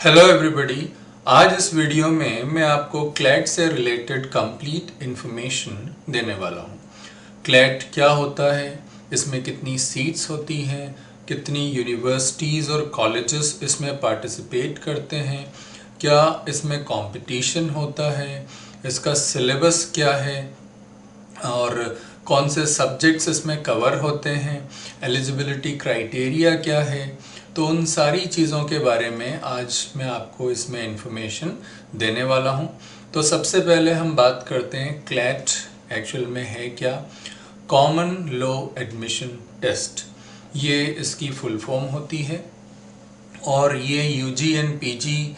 Hello everybody. आज इस video में मैं आपको क्लैट से रिलेटेड कंप्लीट इन्फॉर्मेशन देने वाला हूँ। क्लैट क्या होता है, इसमें कितनी सीट्स होती हैं, कितनी यूनिवर्सिटीज़ और कॉलेजेस इसमें पार्टिसिपेट करते हैं, क्या इसमें कंपटीशन होता है, इसका सिलेबस क्या है और कौन से सब्जेक्ट्स इसमें कवर होते हैं, एलिजिबिलिटी क्राइटेरिया क्या है। तो उन सारी चीज़ों के बारे में आज मैं आपको इसमें इंफॉर्मेशन देने वाला हूं। तो सबसे पहले हम बात करते हैं क्लैट एक्चुअल में है क्या। कॉमन लॉ एडमिशन टेस्ट, ये इसकी फुल फॉर्म होती है और ये यूजी एंड पीजी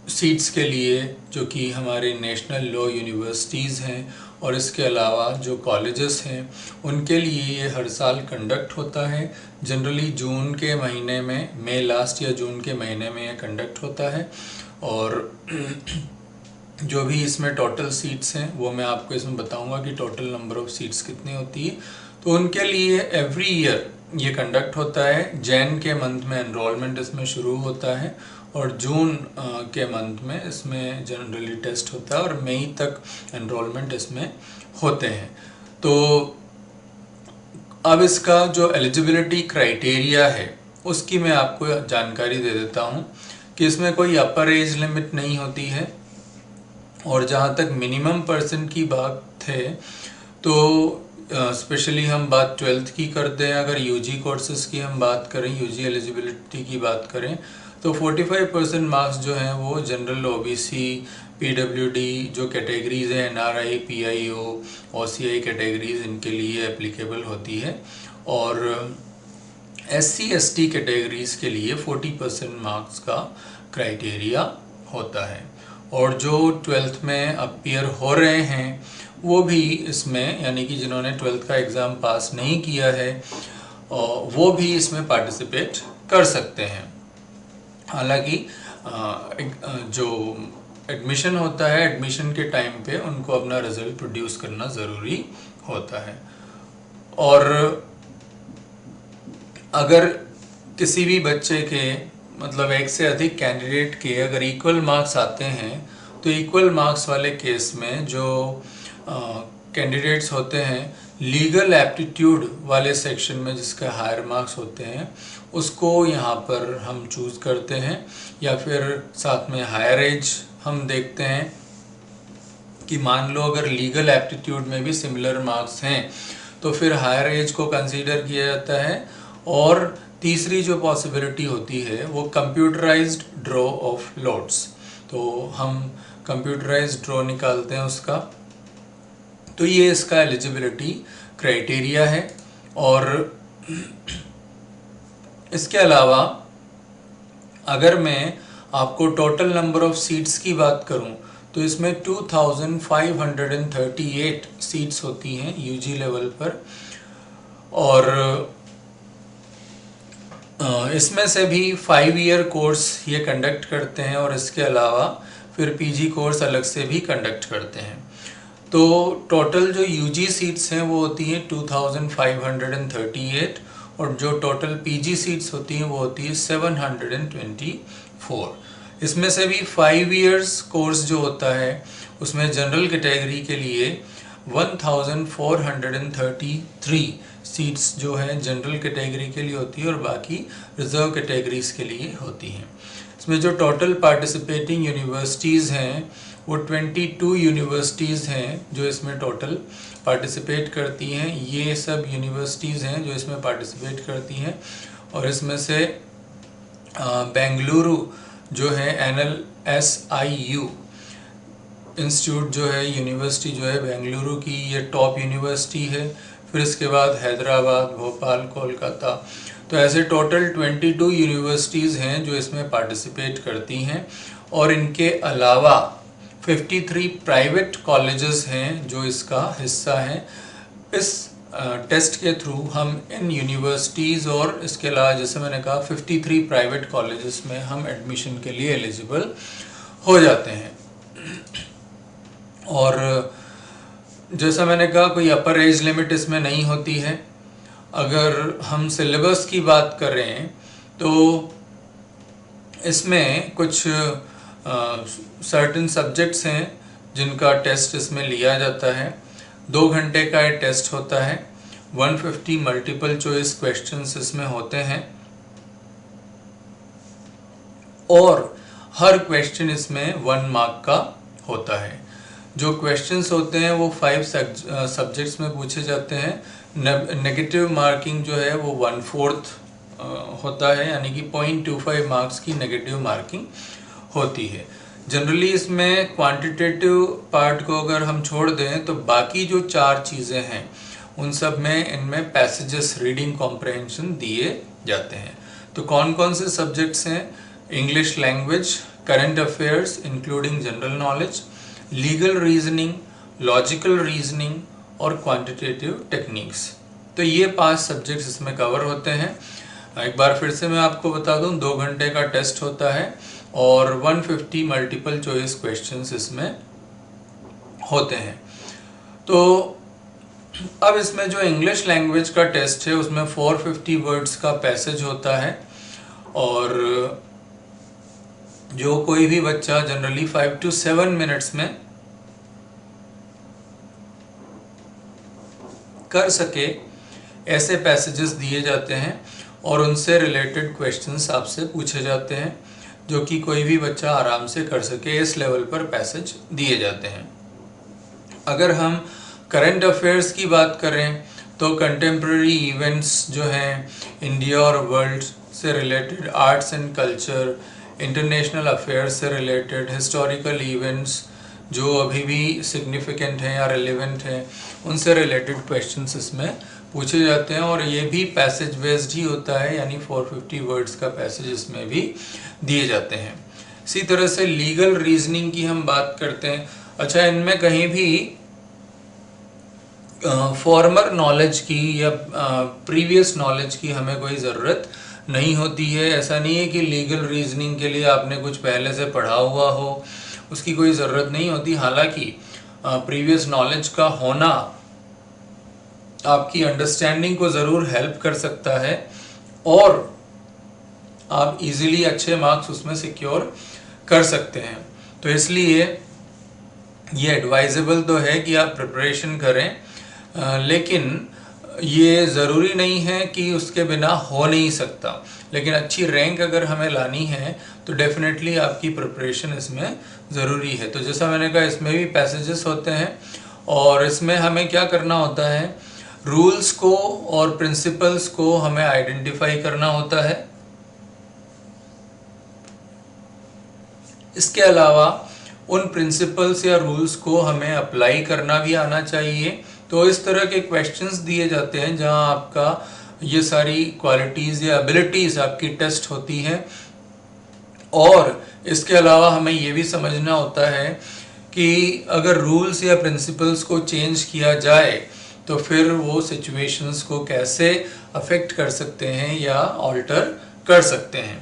सीट्स के लिए जो कि हमारे नेशनल लॉ यूनिवर्सिटीज़ हैं और इसके अलावा जो कॉलेजेस हैं उनके लिए ये हर साल कंडक्ट होता है। जनरली जून के महीने में, मई लास्ट या जून के महीने में ये कंडक्ट होता है। और जो भी इसमें टोटल सीट्स हैं वो मैं आपको इसमें बताऊंगा कि टोटल नंबर ऑफ़ सीट्स कितनी होती है। तो उनके लिए एवरी ईयर ये कंडक्ट होता है। जैन के मंथ में एनरोलमेंट इसमें शुरू होता है और जून के मंथ में इसमें जनरली टेस्ट होता है और मई तक एनरोलमेंट इसमें होते हैं। तो अब इसका जो एलिजिबिलिटी क्राइटेरिया है उसकी मैं आपको जानकारी दे देता हूँ कि इसमें कोई अपर एज लिमिट नहीं होती है। और जहाँ तक मिनिमम परसेंट की बात है तो स्पेशली हम बात 12th की करते हैं। अगर यूजी कोर्सेज की हम बात करें, यूजी एलिजिबिलिटी की बात करें तो 45% मार्क्स जो हैं वो जनरल, ओबीसी, पीडब्ल्यूडी जो कैटेगरीज हैं, एनआरआई, पीआईओ, ओसीआई कैटेगरीज, इनके लिए एप्लीकेबल होती है। और एससी एसटी कैटेगरीज के लिए 40% मार्क्स का क्राइटेरिया होता है। और जो 12th में अपीयर हो रहे हैं वो भी इसमें, यानी कि जिन्होंने 12th का एग्ज़ाम पास नहीं किया है वो भी इसमें पार्टिसिपेट कर सकते हैं। हालांकि जो एडमिशन होता है, एडमिशन के टाइम पे उनको अपना रिजल्ट प्रोड्यूस करना ज़रूरी होता है। और अगर किसी भी बच्चे के मतलब एक से अधिक कैंडिडेट के अगर इक्वल मार्क्स आते हैं तो इक्वल मार्क्स वाले केस में जो कैंडिडेट्स होते हैं लीगल एप्टीट्यूड वाले सेक्शन में जिसके हायर मार्क्स होते हैं उसको यहाँ पर हम चूज़ करते हैं, या फिर साथ में हायर एज हम देखते हैं कि मान लो अगर लीगल एप्टीट्यूड में भी सिमिलर मार्क्स हैं तो फिर हायर एज को कंसीडर किया जाता है। और तीसरी जो पॉसिबिलिटी होती है वो कंप्यूटराइज्ड ड्रॉ ऑफ लोट्स, तो हम कंप्यूटराइज्ड ड्रॉ निकालते हैं उसका। तो ये इसका एलिजिबिलिटी क्राइटेरिया है। और इसके अलावा अगर मैं आपको टोटल नंबर ऑफ सीट्स की बात करूं तो इसमें 2538 सीट्स होती हैं यूजी लेवल पर। और इसमें से भी 5 ईयर कोर्स ये कंडक्ट करते हैं और इसके अलावा फिर पीजी कोर्स अलग से भी कंडक्ट करते हैं। तो टोटल जो यूजी सीट्स हैं वो होती हैं 2538 और जो टोटल पीजी सीट्स होती हैं वो होती है 724। इसमें से भी 5 इयर्स कोर्स जो होता है उसमें जनरल कैटेगरी के लिए 1433 सीट्स जो है जनरल कैटेगरी के लिए होती है और बाकी रिजर्व कैटेगरीज के लिए होती हैं। इसमें जो टोटल पार्टिसिपेटिंग यूनिवर्सिटीज़ हैं वो 22 यूनिवर्सिटीज़ हैं जो इसमें टोटल पार्टिसिपेट करती हैं। ये सब यूनिवर्सिटीज़ हैं जो इसमें पार्टिसिपेट करती हैं। और इसमें से बेंगलुरु जो है NLSIU इंस्टीट्यूट जो है, यूनिवर्सिटी जो है बेंगलुरु की, ये टॉप यूनिवर्सिटी है। फिर इसके बाद हैदराबाद, भोपाल, कोलकाता, तो ऐसे टोटल 22 यूनिवर्सिटीज़ हैं जो इसमें पार्टिसिपेट करती हैं। और इनके अलावा 53 प्राइवेट कॉलेजेस हैं जो इसका हिस्सा हैं। इस टेस्ट के थ्रू हम इन यूनिवर्सिटीज़ और इसके अलावा जैसे मैंने कहा 53 प्राइवेट कॉलेजेस में हम एडमिशन के लिए एलिजिबल हो जाते हैं। और जैसा मैंने कहा कोई अपर एज लिमिट इसमें नहीं होती है। अगर हम सिलेबस की बात करें तो इसमें कुछ सर्टेन सब्जेक्ट्स हैं जिनका टेस्ट इसमें लिया जाता है। 2 घंटे का ये टेस्ट होता है। 150 मल्टीपल चॉइस क्वेश्चंस इसमें होते हैं और हर क्वेश्चन इसमें 1 मार्क का होता है। जो क्वेश्चंस होते हैं वो 5 सब्जेक्ट्स में पूछे जाते हैं। नेगेटिव मार्किंग जो है वो 1/4 होता है, यानी कि 0.25 मार्क्स की नेगेटिव मार्किंग होती है। जनरली इसमें क्वांटिटेटिव पार्ट को अगर हम छोड़ दें तो बाकी जो 4 चीज़ें हैं उन सब में इनमें पैसेजेस रीडिंग कॉम्प्रहेंशन दिए जाते हैं। तो कौन कौन से सब्जेक्ट्स हैं? English language, current affairs including general knowledge, legal reasoning, logical reasoning और क्वांटिटेटिव टेक्निक्स। तो ये 5 सब्जेक्ट्स इसमें कवर होते हैं। एक बार फिर से मैं आपको बता दूं, 2 घंटे का टेस्ट होता है और 150 मल्टीपल चॉइस क्वेश्चंस इसमें होते हैं। तो अब इसमें जो इंग्लिश लैंग्वेज का टेस्ट है उसमें 450 वर्ड्स का पैसेज होता है और जो कोई भी बच्चा जनरली 5 to 7 मिनट्स में कर सके ऐसे पैसेजेस दिए जाते हैं और उनसे रिलेटेड क्वेश्चंस आपसे पूछे जाते हैं, जो कि कोई भी बच्चा आराम से कर सके। इस लेवल पर पैसेज दिए जाते हैं। अगर हम करंट अफेयर्स की बात करें तो कंटेम्प्रेरी इवेंट्स जो हैं इंडिया और वर्ल्ड से related, arts and culture, international affairs से रिलेटेड, हिस्टोरिकल इवेंट्स जो अभी भी सिग्निफिकेंट हैं या रिलेवेंट हैं, उनसे रिलेटेड क्वेश्चंस इसमें पूछे जाते हैं और ये भी पैसेज बेस्ड ही होता है, यानी 450 वर्ड्स का पैसेज इसमें भी दिए जाते हैं। इसी तरह से लीगल रीजनिंग की हम बात करते हैं। अच्छा, इनमें कहीं भी फॉर्मर नॉलेज की या प्रीवियस नॉलेज की हमें कोई ज़रूरत नहीं होती है। ऐसा नहीं है कि लीगल रीजनिंग के लिए आपने कुछ पहले से पढ़ा हुआ हो, उसकी कोई ज़रूरत नहीं होती। हालांकि प्रीवियस नॉलेज का होना आपकी अंडरस्टैंडिंग को ज़रूर हेल्प कर सकता है और आप इजीली अच्छे मार्क्स उसमें सिक्योर कर सकते हैं। तो इसलिए ये एडवाइजेबल तो है कि आप प्रिपरेशन करें, लेकिन ये ज़रूरी नहीं है कि उसके बिना हो नहीं सकता। लेकिन अच्छी रैंक अगर हमें लानी है तो डेफिनेटली आपकी प्रिपरेशन इसमें ज़रूरी है। तो जैसा मैंने कहा, इसमें भी पैसेजेस होते हैं और इसमें हमें क्या करना होता है, रूल्स को और प्रिंसिपल्स को हमें आइडेंटिफाई करना होता है। इसके अलावा उन प्रिंसिपल्स या रूल्स को हमें अप्लाई करना भी आना चाहिए। तो इस तरह के क्वेश्चंस दिए जाते हैं जहां आपका ये सारी क्वालिटीज़ या एबिलिटीज़ आपकी टेस्ट होती हैं। और इसके अलावा हमें ये भी समझना होता है कि अगर रूल्स या प्रिंसिपल्स को चेंज किया जाए तो फिर वो सिचुएशंस को कैसे अफेक्ट कर सकते हैं या ऑल्टर कर सकते हैं।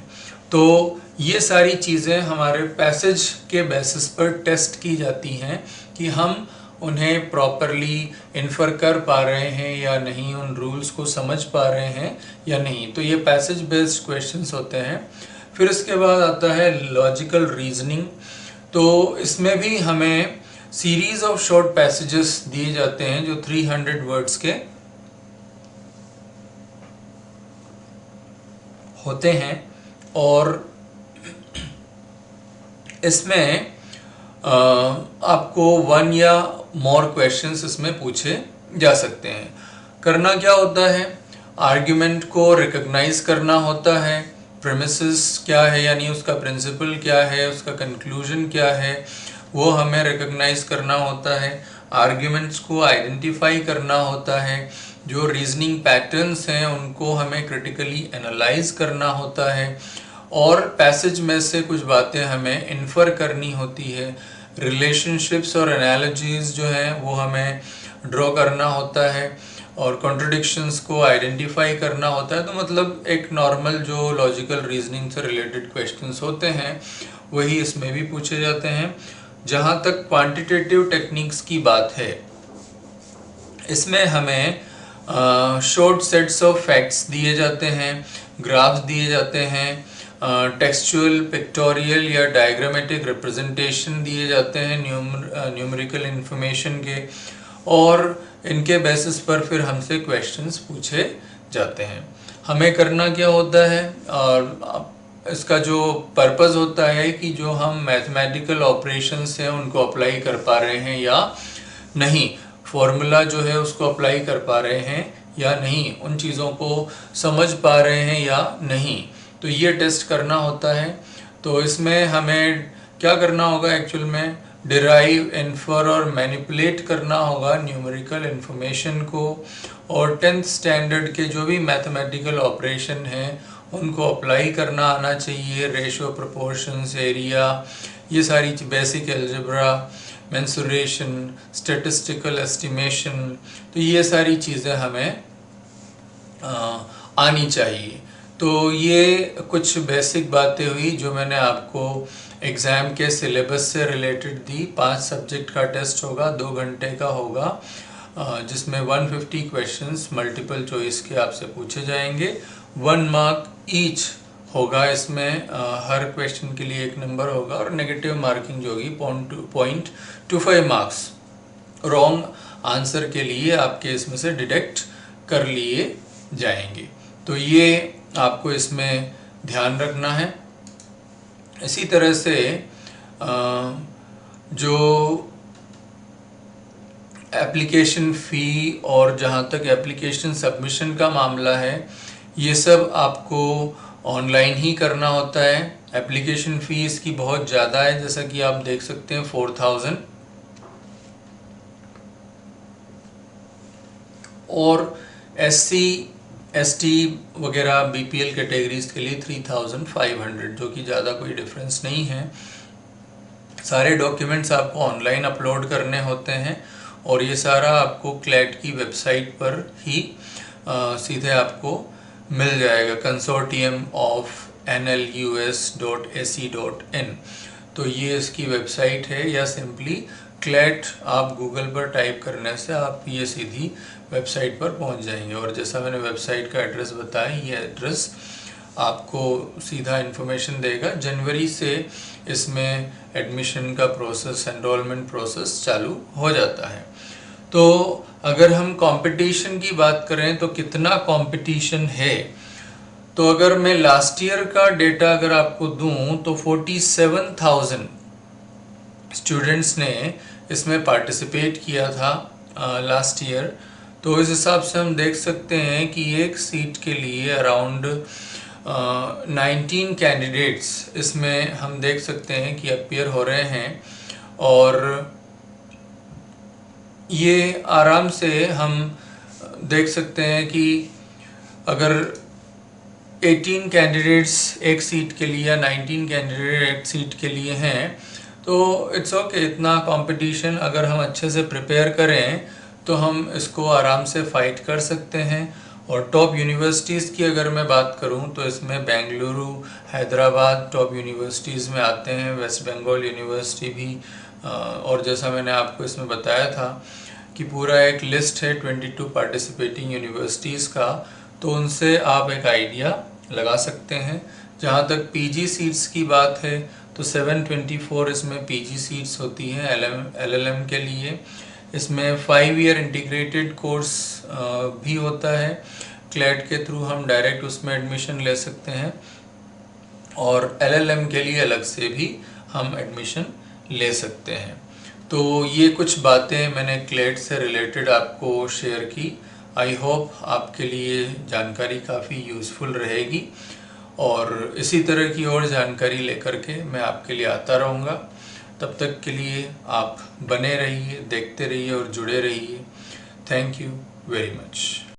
तो ये सारी चीज़ें हमारे पैसेज के बेसिस पर टेस्ट की जाती हैं कि हम उन्हें प्रॉपरली इन्फर कर पा रहे हैं या नहीं, उन रूल्स को समझ पा रहे हैं या नहीं। तो ये पैसेज बेस्ड क्वेश्चंस होते हैं। फिर इसके बाद आता है लॉजिकल रीजनिंग। तो इसमें भी हमें सीरीज ऑफ शॉर्ट पैसेजेस दिए जाते हैं जो 300 वर्ड्स के होते हैं और इसमें आपको 1 या मोर क्वेश्चंस इसमें पूछे जा सकते हैं। करना क्या होता है, आर्ग्यूमेंट को रिकॉग्नाइज करना होता है। प्रेमिसेस क्या है, यानी उसका प्रिंसिपल क्या है, उसका कंक्लूजन क्या है, वो हमें रिकॉग्नाइज करना होता है। आर्ग्यूमेंट्स को आइडेंटिफाई करना होता है। जो रीजनिंग पैटर्न्स हैं उनको हमें क्रिटिकली एनालाइज करना होता है और पैसेज में से कुछ बातें हमें इन्फर करनी होती है। रिलेशनशिप्स और एनालॉजीज जो हैं वो हमें ड्रॉ करना होता है और कॉन्ट्रडिक्शंस को आइडेंटिफाई करना होता है। तो मतलब एक नॉर्मल जो लॉजिकल रीजनिंग से रिलेटेड क्वेश्चंस होते हैं वही इसमें भी पूछे जाते हैं। जहाँ तक क्वांटिटेटिव टेक्निक्स की बात है, इसमें हमें शॉर्ट सेट्स ऑफ फैक्ट्स दिए जाते हैं, ग्राफ्स दिए जाते हैं, टेक्सचुअल, पिक्टोरियल या डायग्रामेटिक रिप्रेजेंटेशन दिए जाते हैं न्यूमेरिकल इंफॉर्मेशन के, और इनके बेसिस पर फिर हमसे क्वेश्चंस पूछे जाते हैं। हमें करना क्या होता है, और इसका जो पर्पस होता है कि जो हम मैथमेटिकल ऑपरेशंस हैं उनको अप्लाई कर पा रहे हैं या नहीं, फॉर्मूला जो है उसको अप्लाई कर पा रहे हैं या नहीं, उन चीज़ों को समझ पा रहे हैं या नहीं, तो ये टेस्ट करना होता है। तो इसमें हमें क्या करना होगा, एक्चुअल में डिराइव, इन्फर और मैनिपुलेट करना होगा न्यूमेरिकल इंफॉर्मेशन को, और 10th स्टैंडर्ड के जो भी मैथमेटिकल ऑपरेशन हैं उनको अप्लाई करना आना चाहिए। रेशो, प्रोपोर्शंस, एरिया, ये सारी basic algebra, mensuration, statistical estimation, तो ये सारी चीज़ें हमें आनी चाहिए। तो ये कुछ बेसिक बातें हुई जो मैंने आपको एग्ज़ाम के सिलेबस से रिलेटेड दी। 5 सब्जेक्ट का टेस्ट होगा, 2 घंटे का होगा, जिसमें 150 क्वेश्चंस मल्टीपल चॉइस के आपसे पूछे जाएंगे। 1 मार्क ईच होगा इसमें, हर क्वेश्चन के लिए 1 नंबर होगा, और नेगेटिव मार्किंग जो होगी 0.25 मार्क्स रॉन्ग आंसर के लिए आपके इसमें से डिडक्ट कर लिए जाएंगे। तो ये आपको इसमें ध्यान रखना है। इसी तरह से जो एप्लीकेशन फ़ी और जहाँ तक एप्लीकेशन सबमिशन का मामला है, ये सब आपको ऑनलाइन ही करना होता है। एप्लीकेशन फ़ी इसकी बहुत ज़्यादा है, जैसा कि आप देख सकते हैं 4000, और SC ST वगैरह BPL कैटेगरीज के लिए 3500, जो कि ज़्यादा कोई डिफरेंस नहीं है। सारे डॉक्यूमेंट्स आपको ऑनलाइन अपलोड करने होते हैं, और ये सारा आपको क्लैट की वेबसाइट पर ही सीधे आपको मिल जाएगा, consortium of nlus.ac.in। तो ये इसकी वेबसाइट है, या सिंपली क्लैट आप गूगल पर टाइप करने से आप ये सीधी वेबसाइट पर पहुंच जाएंगे। और जैसा मैंने वेबसाइट का एड्रेस बताया, ये एड्रेस आपको सीधा इन्फॉर्मेशन देगा। जनवरी से इसमें एडमिशन का प्रोसेस, एनरोलमेंट प्रोसेस चालू हो जाता है। तो अगर हम कंपटीशन की बात करें तो कितना कंपटीशन है, तो अगर मैं लास्ट ईयर का डेटा अगर आपको दूं तो 47,000 स्टूडेंट्स ने इसमें पार्टिसिपेट किया था लास्ट ईयर। तो इस हिसाब से हम देख सकते हैं कि एक सीट के लिए अराउंड 19 कैंडिडेट्स इसमें हम देख सकते हैं कि अपीयर हो रहे हैं, और ये आराम से हम देख सकते हैं कि अगर 18 कैंडिडेट्स एक सीट के लिए या 19 कैंडिडेट एक सीट के लिए हैं तो इट्स ओके। इतना कंपटीशन अगर हम अच्छे से प्रिपेयर करें तो हम इसको आराम से फाइट कर सकते हैं। और टॉप यूनिवर्सिटीज़ की अगर मैं बात करूं तो इसमें बेंगलुरु, हैदराबाद टॉप यूनिवर्सिटीज़ में आते हैं, वेस्ट बंगाल यूनिवर्सिटी भी, और जैसा मैंने आपको इसमें बताया था कि पूरा एक लिस्ट है 22 पार्टिसिपेटिंग यूनिवर्सिटीज़ का, तो उनसे आप एक आइडिया लगा सकते हैं। जहाँ तक पीजी सीट्स की बात है तो 724 इसमें पीजी सीट्स होती हैं एलएलएम के लिए। इसमें 5 ईयर इंटीग्रेटेड कोर्स भी होता है, क्लैट के थ्रू हम डायरेक्ट उसमें एडमिशन ले सकते हैं, और एलएलएम के लिए अलग से भी हम एडमिशन ले सकते हैं। तो ये कुछ बातें मैंने क्लैट से रिलेटेड आपको शेयर की। आई होप आपके लिए जानकारी काफ़ी यूज़फुल रहेगी, और इसी तरह की और जानकारी लेकर के मैं आपके लिए आता रहूँगा। तब तक के लिए आप बने रहिए, देखते रहिए और जुड़े रहिए। Thank you very much.